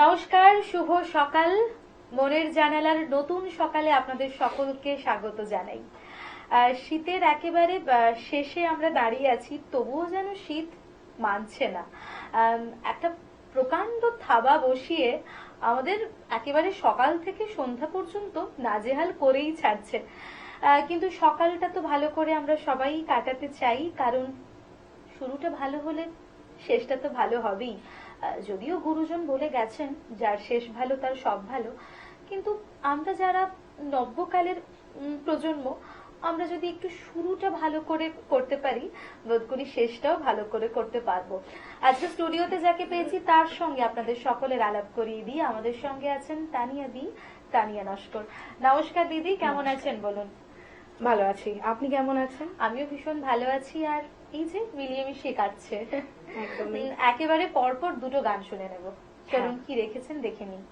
নমস্কার, শুভ সকাল। মনের জানালার নতুন সকালে আপনাদের সকলকে স্বাগত জানাই। শীতের একেবারে শেষে আমরা দাঁড়িয়ে আছি, তবুও যেন শীত মানছে না। একটা প্রকাণ্ড থাবা বসিয়ে আমাদের একেবারে সকাল থেকে সন্ধ্যা পর্যন্ত নাজেহাল করেই ছাড়ছে। কিন্তু সকালটা তো ভালো করে আমরা সবাই কাটাতে চাই, কারণ শুরুটা ভালো হলে শেষটা তো ভালো হবেই। যদিও গুরুজন বলে গেছেন, যার শেষ ভালো তার সব ভালো, কিন্তু আমরা যারা নব্যকালের প্রজন্ম, আমরা যদি একটু শুরুটা ভালো করে করতে পারি, বোধ করি শেষটাও ভালো করে করতে পারবো। আজকে স্টুডিওতে যাকে পেয়েছি তার সঙ্গে আপনাদের সকলের আলাপ করিয়ে দিই। আমাদের সঙ্গে আছেন তানিয়া নস্কর। নমস্কার দিদি, কেমন আছেন বলুন? ভালো আছি, আপনি কেমন আছেন? আমিও ভীষণ ভালো আছি। আর এই যে মিলিয়ে মিশিয়ে কাটছে, একদমই। একেবারে পরপর দুটো গান শুনে নেব। চলুন, কি রেখেছেন দেখে নিন।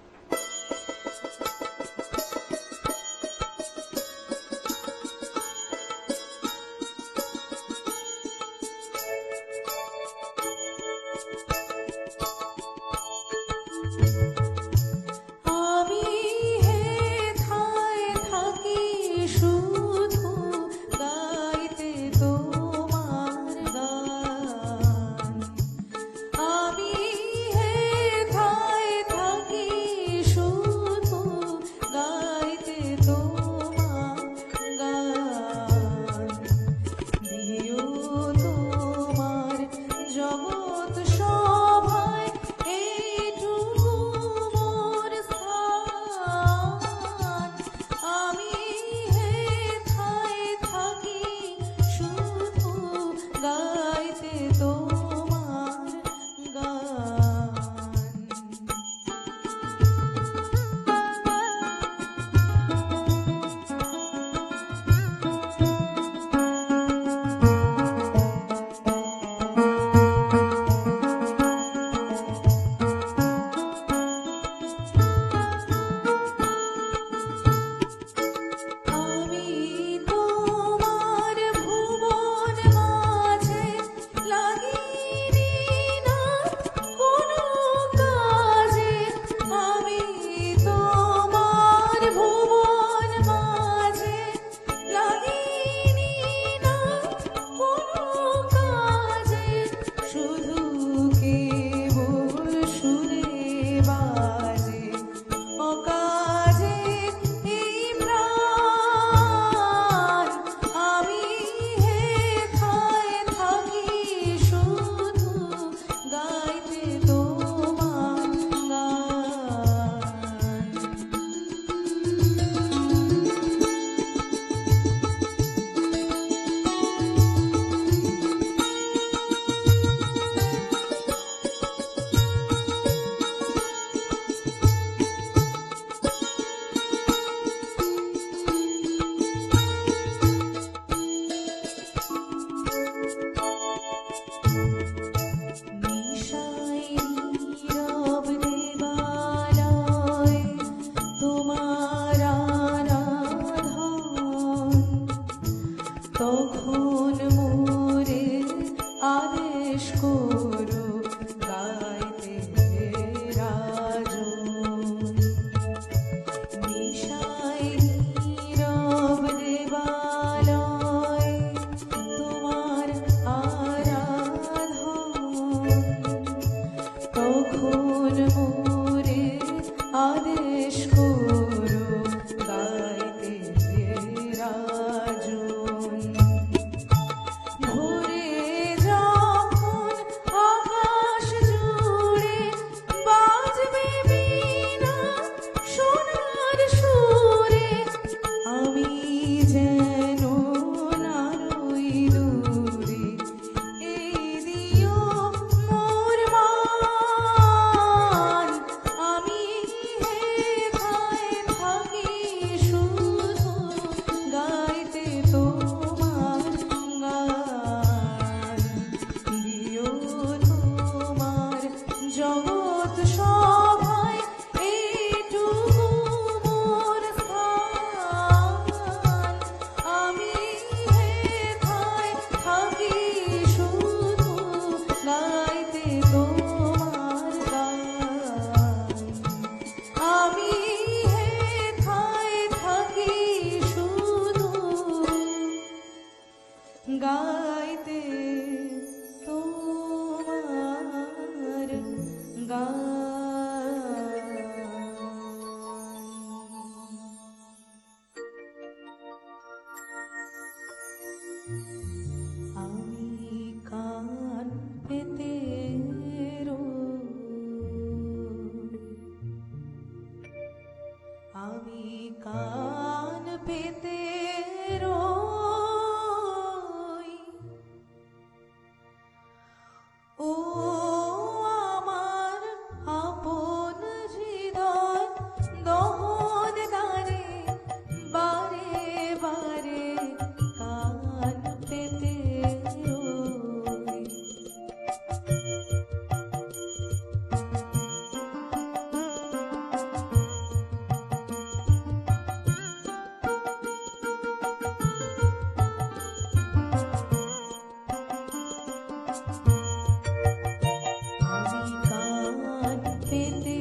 আমি কান পেতে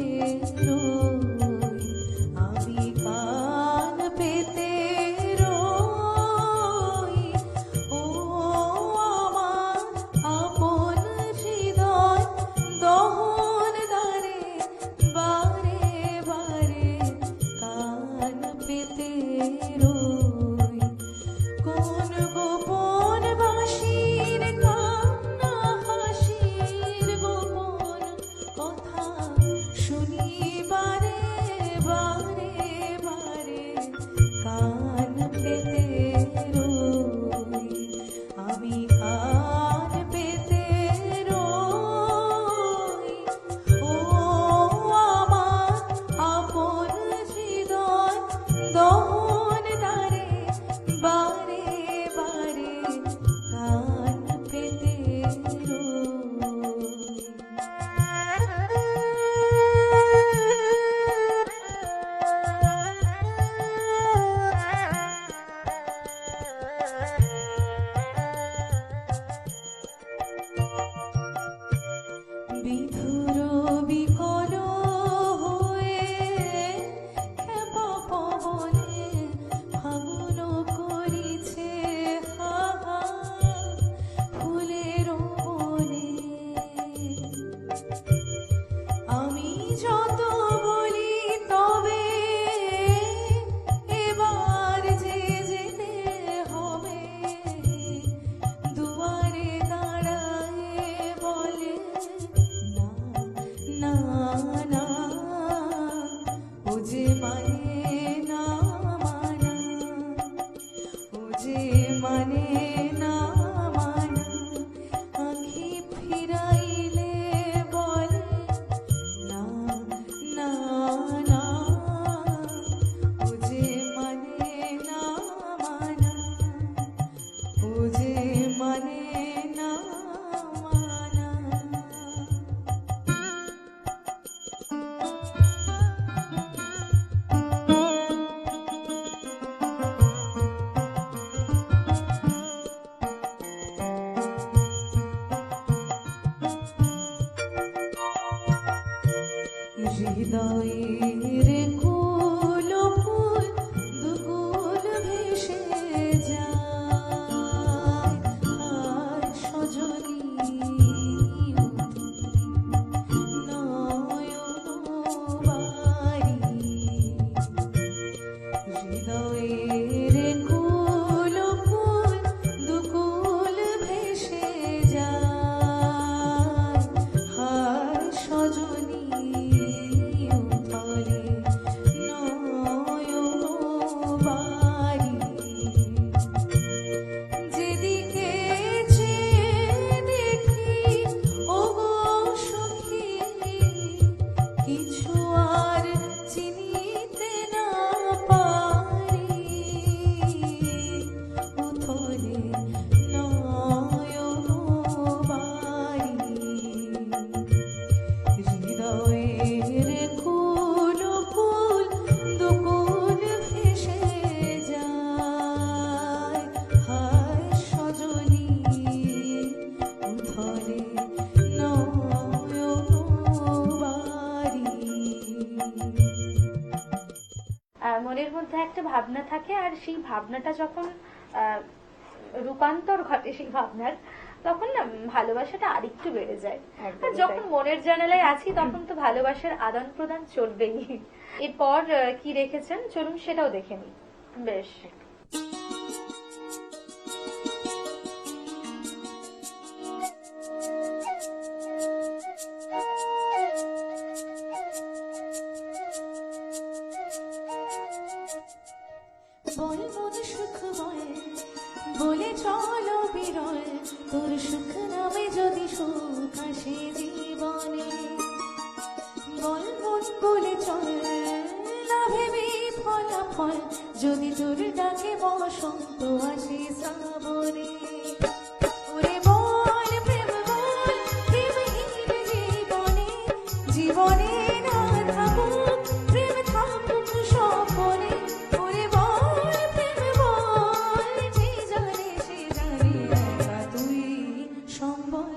রই, আমি কান পেতে রই, ও আমার আপন হৃদয় দহন দ্বারে বারে বারে কান পেতে রই। কোন গোপন বাঁশির কান্না হাসির গোপন কথা শুনি বারে বারে বারে কান পেতে রই, আমি কান পেতে রই, ও আমার আপন হৃদয় দহন দ্বারে বারে বারে কান পেতে বিধুর বিকল হয়ে খেপা পবনে ফাগুন করিছে হাহা ফুলের বনে। আমি যত বলি তবে এবার যে যেতে হবে, দুয়ারে দাঁড়ায়ে বলে না না না, ও যে মানে না মানা, ও যে মানে না মানা, আঁখি ফিরাইলে বলে না না না, ও যে মানে না মানা, ও যে মানে না মানা। হৃদয়ের কুল ফুল দুকুল ভেসে যায়, আর সজনী নয়ন বাড়ি। হৃদয়ের কুল ফুল দুকুল ভেসে যায়, আর সজনী উথলে নয়ন বাড়ি। যেদিকে চেয়ে দেখি ওগো সখী, কিছু আর চিনিতে না পারি, উথলে নয়ন বাড়ি। হৃদয়ের কুল ফুল দুকুল ভেসে যায়, হায় সজনী উথলে নয়ন বাড়ি। মনের মধ্যে একটা ভাবনা থাকে, আর সেই ভাবনাটা যখন রূপান্তর ঘটে সেই ভাবনার, তখন না ভালোবাসাটা আরেকটু বেড়ে যায়। একদমই আর যখন তাই। মনের জানালায় আছি তখন তো ভালোবাসার আদান প্রদান চলবেই। এরপর কি রেখেছেন চলুন সেটাও দেখে নিই। বেশ, বল মন সুখ বল, বলে চলো বিরল, তোর সুখ নামে যদি সুখ আসে জীবনে। বল মন বলে চল, না ভেবে ফলাফল, যদি তোর ডাকে বসন্ত আসে শ্রাবণে। ওরে বল প্রেম বল, প্রেমহীন জীবনে, জীবনে না থাকুক প্রেম, থাকুক স্বপনে। ওরে বল প্রেম বল, যে জানে সে জানে, একা তুই সম্বল।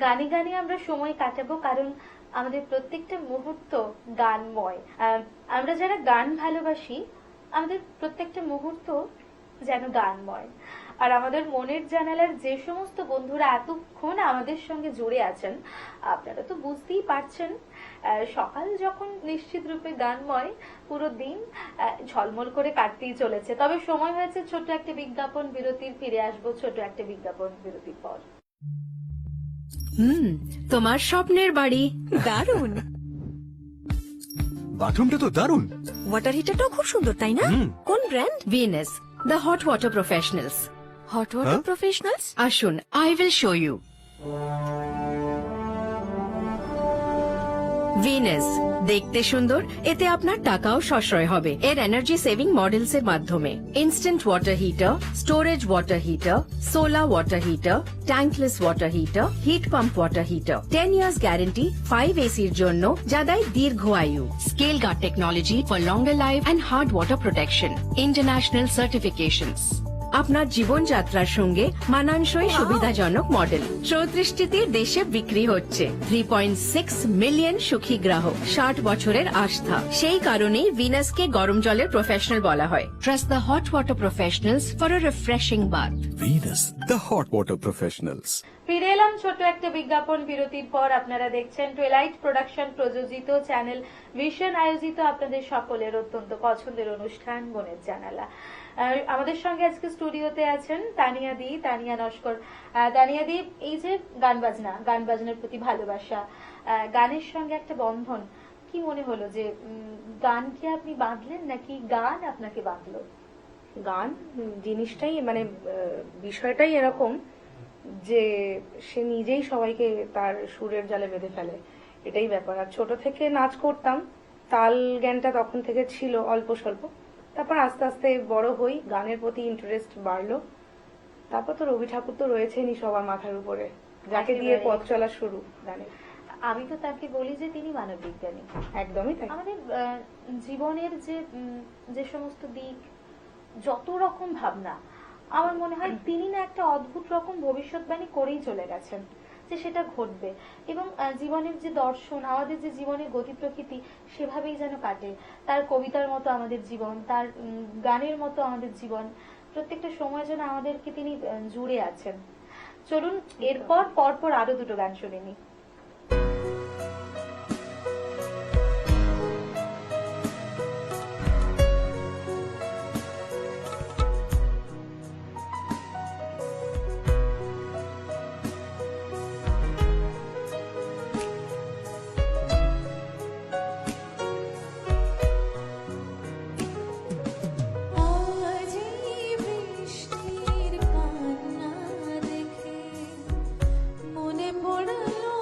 গানে গানে আমরা সময় কাটাবো, কারণ আমাদের প্রত্যেকটা মুহূর্ত গানময়। আমরা যারা গান ভালোবাসি, আমাদের প্রত্যেকটা মুহূর্ত যেন গানময়। আর আমাদের মনের জানালার যে সমস্ত বন্ধুরা এতক্ষণ আমাদের সঙ্গে জুড়ে আছেন, আপনারা তো বুঝতেই পারছেন, সকাল যখন নিশ্চিত রূপে গানময়, পুরো দিন ঝলমল করে কাটতেই চলেছে। তবে সময় হয়েছে ছোট একটা বিজ্ঞাপন বিরতির, ফিরে আসবো ছোট একটা বিজ্ঞাপন বিরতির পর। তোমার স্বপ্নের বাড়ি দারুণ। বাথরুমটা তো দারুণ। ওয়াটার হিটারটাও খুব সুন্দর, তাই না? হুম। কোন brand? Venus, the hot water professionals. Hot water হ্যাঁ? প্রফেশনালস, আসুন, I will show you. Venus দেখতে সুন্দর, এতে আপনার টাকাও সাশ্রয় হবে। এর এনার্জি সেভিং মডেলস এর মাধ্যমে instant water heater, storage water heater, solar water heater, tankless water heater, heat pump water heater, 10 years guarantee, 5 এসির জন্য যা দেয় দীর্ঘ আয়ু। Scale guard technology for longer life and hard water protection, international certifications. আপনার জীবনযাত্রার সঙ্গে মানানসই সুবিধাজনক মডেল 34টি দেশে বিক্রি হচ্ছে। 3.6 মিলিয়ন সুখী গ্রাহক, 60 বছরের আস্থা। সেই কারণেই ভিনাসকে গরম জলের প্রফেশনাল বলা হয়। Trust the hot water professionals for a refreshing bath. Venus, the hot water professionals. ফিরে এলাম ছোট একটা বিজ্ঞাপন বিরতির পর। আপনারা দেখছেন টুয়েলাইট প্রোডাকশন প্রযোজিত, চ্যানেল ভিশন আয়োজিত আপনাদের সকলের অত্যন্ত পছন্দের অনুষ্ঠান মনের জানালা। আমাদের সঙ্গে আজকে স্টুডিওতে আছেন তানিয়া নস্কর। তানিয়া দি, এই যে গান বাজনার প্রতি ভালোবাসা, গানের সঙ্গে একটা বন্ধন, কি মনে হলো যে গানকে আপনি বাঁধলেন নাকি গান আপনাকে বাঁধলো? গান জিনিসটাই মানে বিষয়টাই এরকম যে সে নিজেই সবাইকে তার সুরের জালে বেঁধে ফেলে, এটাই ব্যাপার। আর ছোট থেকে নাচ করতাম, তাল জ্ঞানটা তখন থেকে ছিল অল্প স্বল্প। তারপর আস্তে আস্তে বড় হই, গানের প্রতি ইন্টারেস্ট বাড়লো। তারপর তো রবি ঠাকুর তো রয়েছেনই সবার মাথার উপরে, যাকে দিয়ে একেবারে। পথ চলা শুরু গানের। আমি তো তাকে বলি যে তিনি মানব বিজ্ঞানী। একদমই তাই। আমাদের জীবনের যে সমস্ত দিক, যত রকম ভাবনা, আমার মনে হয় তিনি না একটা অদ্ভুত রকম ভবিষ্যৎবাণী করেই চলে গেছেন যে সেটা ঘটবে, এবং জীবনের যে দর্শন, আমাদের যে জীবনের গতি প্রকৃতি সেভাবেই যেন কাটে। তার কবিতার মতো আমাদের জীবন, তার গানের মতো আমাদের জীবন, প্রত্যেকটা সময় যেন আমাদেরকে তিনি জুড়ে আছেন। চলুন এরপর পরপর আরো দুটো গান শুনে নিই। আজ এই বৃষ্টির কান্না দেখে মনে পড়লো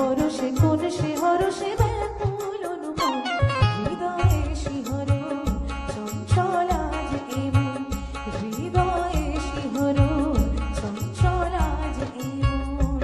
পরশে কোন সে হরষে ব্যাকুল অনুপম হৃদয়ে শিহরণ চঞ্চল আজ এমন হৃদয়ে শিহরণ চঞ্চল আজ এমন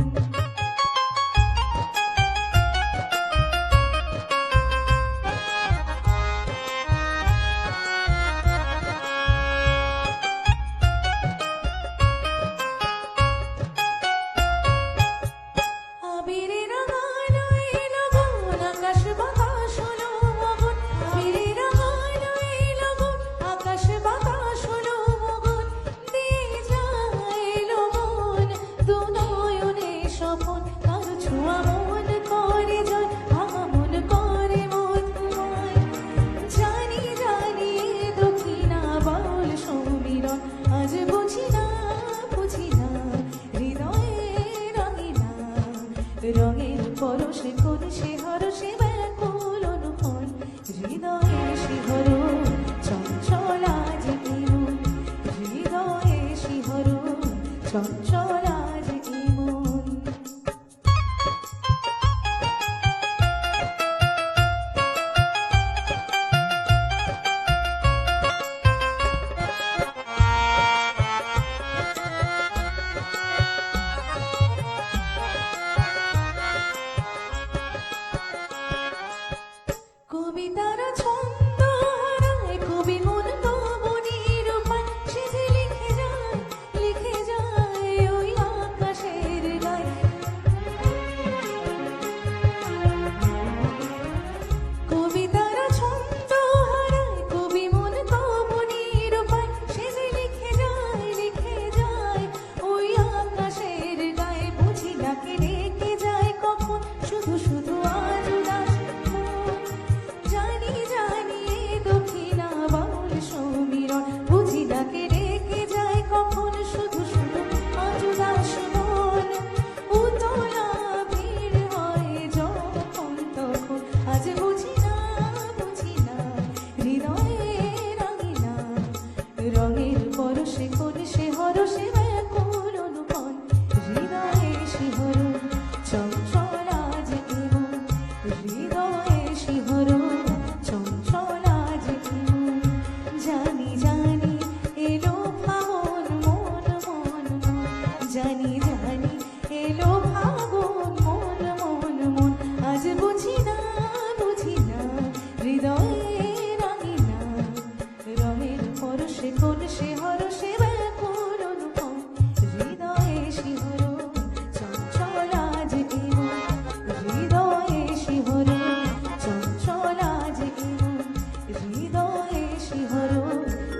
আবিরের গালো এলো গুণ আকাশ বাতাস হলো মগন আবিরের গালো এলো গুণ আকাশ বাতাস হলো মগন দিয়ে যায় এলো মন দু নয়নে স্বপন তার ছোঁয়া মন করে জয় ভাঙা মন করে মধুময় জানি জানি দক্ষিণা বাউল সমীরণ আজ বুঝি না হৃদয়ে রঙিনা রঙের পরশে কোন সে হরষে ব্যাকুল অনুপন হৃদয়ে শিহরণ চঞ্চল আজ এমন হৃদয়ে শিহরণ চঞ্চল আজ এমন কবিতার ছন্দ হারায় কবি মন তবু নিরূপায় সে যে লিখে যায় ওই আকাশের গায়ে কবিতার ছন্দ হারায় কবি মন তবু নিরূপায় সে যে লিখে যায় ওই আকাশের গায়ে বুঝি ডাকে রেখে যায় কখন শুধু শুধু আজ উদাস মন। জানি জানি দক্ষিণা বাউল সমীরণ বুঝি ডাকে রেখে যায় কখন শুধু শুধু আজ উদাস মন উতলা ভিড় হয় যখন তখন আজ বুঝি না হৃদয়ে রঙিনা রঙের পরশে কোন সে হরষে ব্যাকুল অনুপন হৃদয়ে শিহরণ চঞ্চল আজ এমন হৃদয়ে শিহরণ চঞ্চল আজ এমন জানি জানি এলো ফাগুন মন মন মন জানি এলো ফাগুন মন আজ বুঝি না হৃদয়ে রঙিনা রঙের পরশে কোন সে হরষে ব্যাকুল অনুপম হৃদয়ে শিহরণ চঞ্চল আজ এমন হৃদয়ে শিহরণ চঞ্চল আজ এমন হৃদয়ে শিহরণ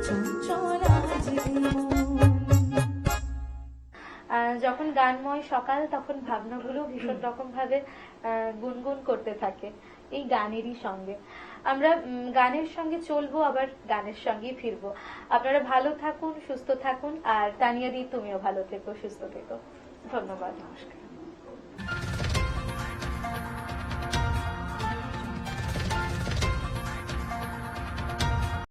চঞ্চল আজ এমন যখন গানময় সকাল তখন ভাবনাগুলো ভীষণ রকম ভাবে গুনগুন করতে থাকে এই গানেরই সঙ্গে। আমরা গানের সঙ্গে চলবো, আবার গানের সঙ্গেই ফিরবো। আপনারা ভালো থাকুন, সুস্থ থাকুন, আর তানিয়া দি তুমিও ভালো থেকো, সুস্থ থেকো। ধন্যবাদ, নমস্কার।